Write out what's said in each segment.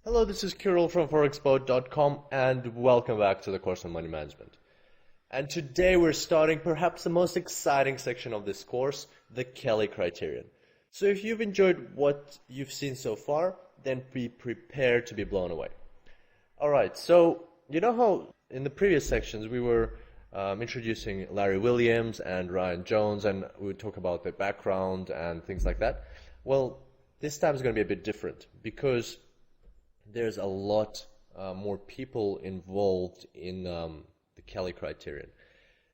Hello, this is Kirill from forexpo.com and welcome back to the course on money management. And today we're starting perhaps the most exciting section of this course, the Kelly criterion. So if you've enjoyed what you've seen so far, then be prepared to be blown away. Alright, so you know how in the previous sections we were introducing Larry Williams and Ryan Jones, and we would talk about their background and things like that? Well, this time is going to be a bit different because there's a lot more people involved in the Kelly criterion.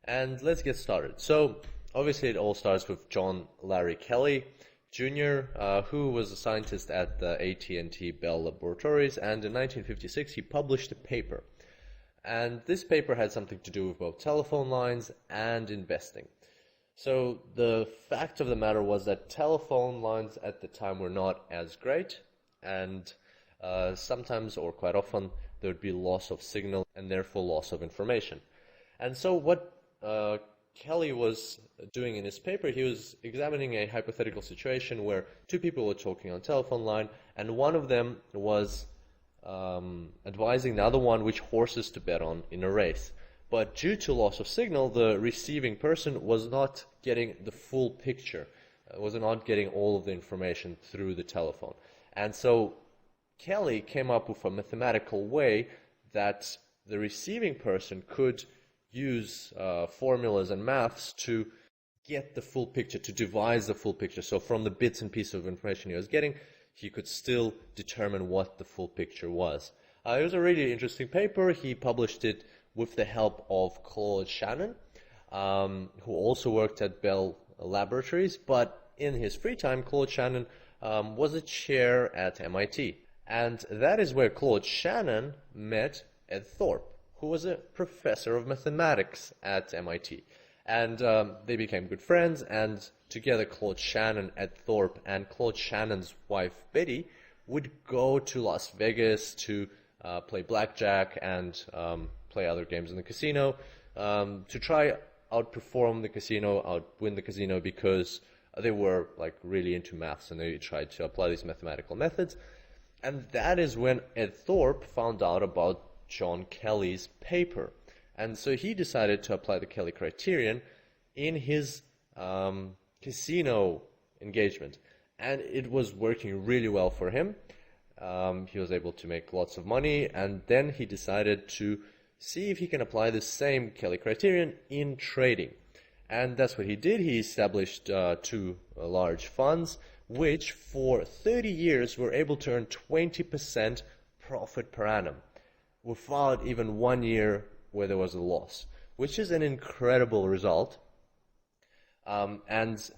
And let's get started. So obviously it all starts with John Larry Kelly Jr., who was a scientist at the AT&T Bell Laboratories, and in 1956 he published a paper. And this paper had something to do with both telephone lines and investing. So the fact of the matter was that telephone lines at the time were not as great, and sometimes, or quite often, there would be loss of signal and therefore loss of information. And so what Kelly was doing in his paper, he was examining a hypothetical situation where two people were talking on a telephone line, and one of them was advising the other one which horses to bet on in a race. But due to loss of signal, the receiving person was not getting the full picture, was not getting all of the information through the telephone. And so Kelly came up with a mathematical way that the receiving person could use formulas and maths to get the full picture, to devise the full picture. So from the bits and pieces of information he was getting, he could still determine what the full picture was. It was a really interesting paper. He published it with the help of Claude Shannon, who also worked at Bell Laboratories, but in his free time, Claude Shannon was a chair at MIT. And that is where Claude Shannon met Ed Thorpe, who was a professor of mathematics at MIT. And they became good friends, and together Claude Shannon, Ed Thorpe, and Claude Shannon's wife Betty would go to Las Vegas to play blackjack and play other games in the casino to try outperform the casino, outwin the casino, because they were like really into maths and they tried to apply these mathematical methods. And that is when Ed Thorpe found out about John Kelly's paper. And so he decided to apply the Kelly criterion in his casino engagement. And it was working really well for him. He was able to make lots of money, and then he decided to see if he can apply the same Kelly criterion in trading. And that's what he did. He established two large funds, which for 30 years were able to earn 20% profit per annum without even 1 year where there was a loss, which is an incredible result. And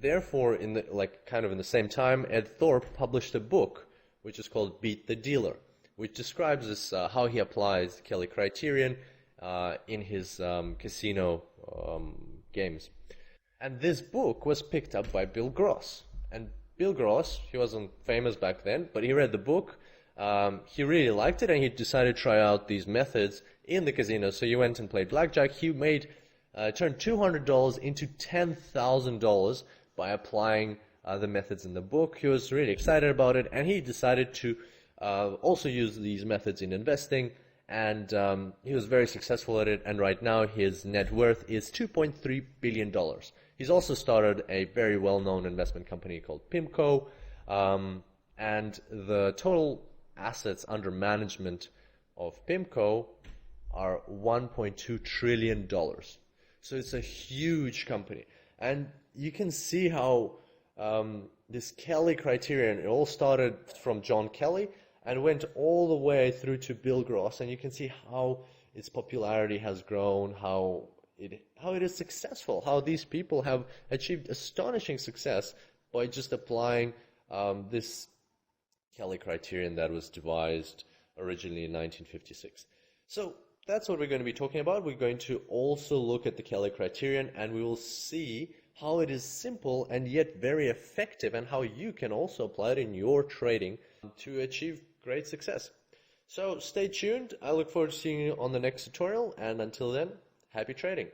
therefore, in the same time, Ed Thorpe published a book which is called Beat the Dealer, which describes this, how he applies the Kelly criterion in his casino games. And this book was picked up by Bill Gross. And Bill Gross, he wasn't famous back then, but he read the book, he really liked it, and he decided to try out these methods in the casino. So he went and played blackjack. He turned $200 into $10,000 by applying the methods in the book. He was really excited about it, and he decided to also use these methods in investing, and he was very successful at it, and right now his net worth is $2.3 billion. He's also started a very well-known investment company called PIMCO, and the total assets under management of PIMCO are $1.2 trillion. So it's a huge company. And you can see how this Kelly criterion, it all started from John Kelly and went all the way through to Bill Gross, and you can see how its popularity has grown, how it is successful, how these people have achieved astonishing success by just applying this Kelly criterion that was devised originally in 1956. So that's what we're going to be talking about. We're going to also look at the Kelly criterion, and we will see how it is simple and yet very effective, and how you can also apply it in your trading to achieve great success. So stay tuned. I look forward to seeing you on the next tutorial, and until then, happy trading.